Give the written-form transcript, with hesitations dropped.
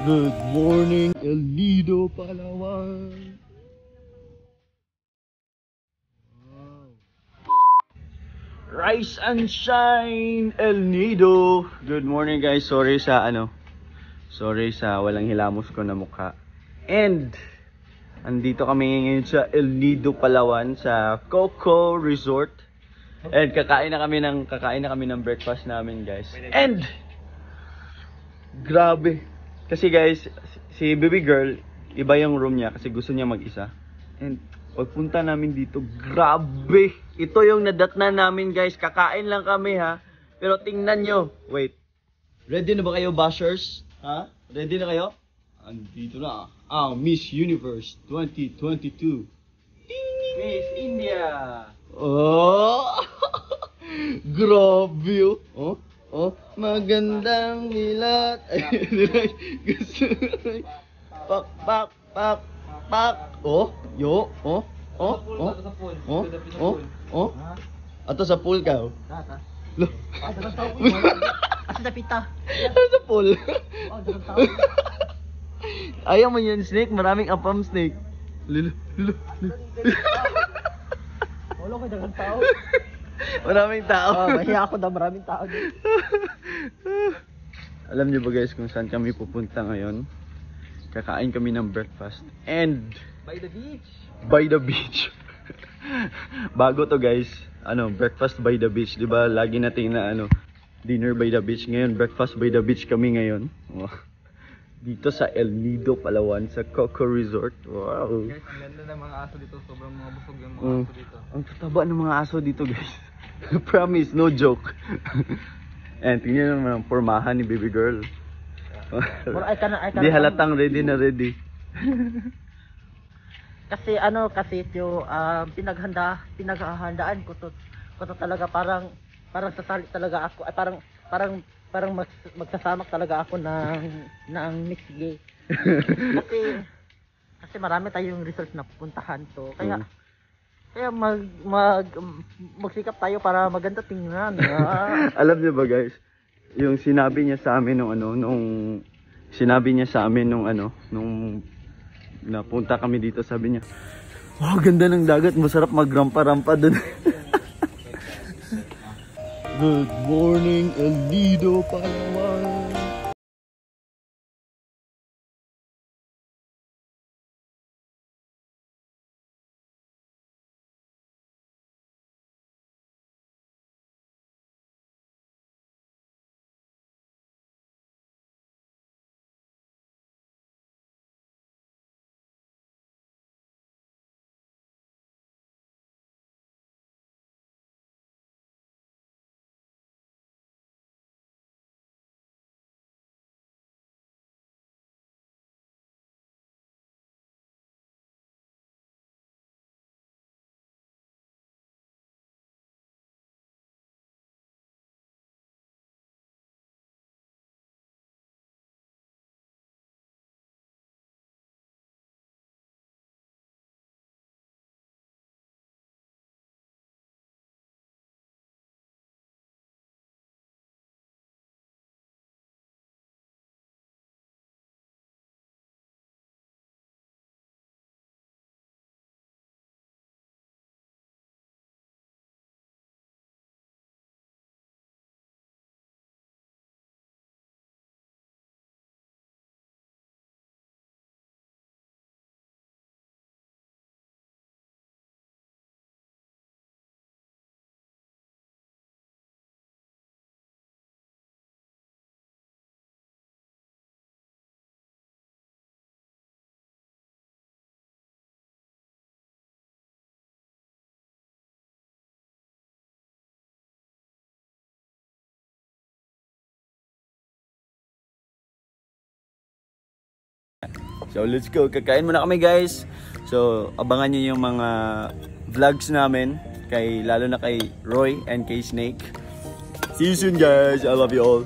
Good morning, El Nido, Palawan. Wow. Rise and shine, El Nido. Good morning guys. Sorry sa walang hilamos ko na mukha. And andito kami ngayon sa El Nido, Palawan sa Coco Resort. And kakain na kami ng breakfast namin, guys. And grabe. Kasi guys, si baby girl, iba yung room niya kasi gusto niya mag-isa. And pagpunta namin dito, grabe! Ito yung nadatnan namin, guys. Kakain lang kami, ha. Pero tingnan nyo. Wait. Ready na ba kayo, bashers? Ha? Ready na kayo? Andito na. Miss Universe 2022. Miss India. Oh! Grabe, oh. Oh, magandang hilat. Gusto. Pak. Oh, yo. Oh. Ato sa pool ka. Lo. Asa sa pita. Sa pool. Ayaw mo yun, snake. Maraming apam snake. Lilo. Wala ko dagang tao. Maraming tao. Mahiya ako daw, maraming tao dito. Alam niyo ba guys kung saan kami pupunta ngayon? Kakain kami ng breakfast. And By the beach. By the beach. Bago to guys. Breakfast by the beach. 'Di ba? Lagi nating na dinner by the beach. Ngayon, breakfast by the beach kami ngayon. Wow. Dito sa El Nido, Palawan, sa Coco Resort. Wow. Guys, ang ganda ng mga aso dito. Sobrang mga busog yung mga aso dito. Ang tataba ng mga aso dito, guys. Promise, no joke. And tingnan naman ang pormahan ni baby girl. Di halatang ready na ready. Kasi yung pinaghahandaan ko to talaga parang sasali talaga ako. Ay parang magsasamak talaga ako ng mix gay. Kasi marami tayong resort na pupuntahan to. Kaya magsikap tayo para maganda tingnan. Alam niyo ba guys, yung sinabi niya sa amin nung napunta kami dito, sabi niya, wow, ganda ng dagat, masarap magrampa-rampa dun. Good morning, El Nido, Palawan. So let's go, kakain muna kami guys. So abangan nyo yung mga vlogs namin, lalo na kay Roy and kay Snake. See you soon guys, I love you all.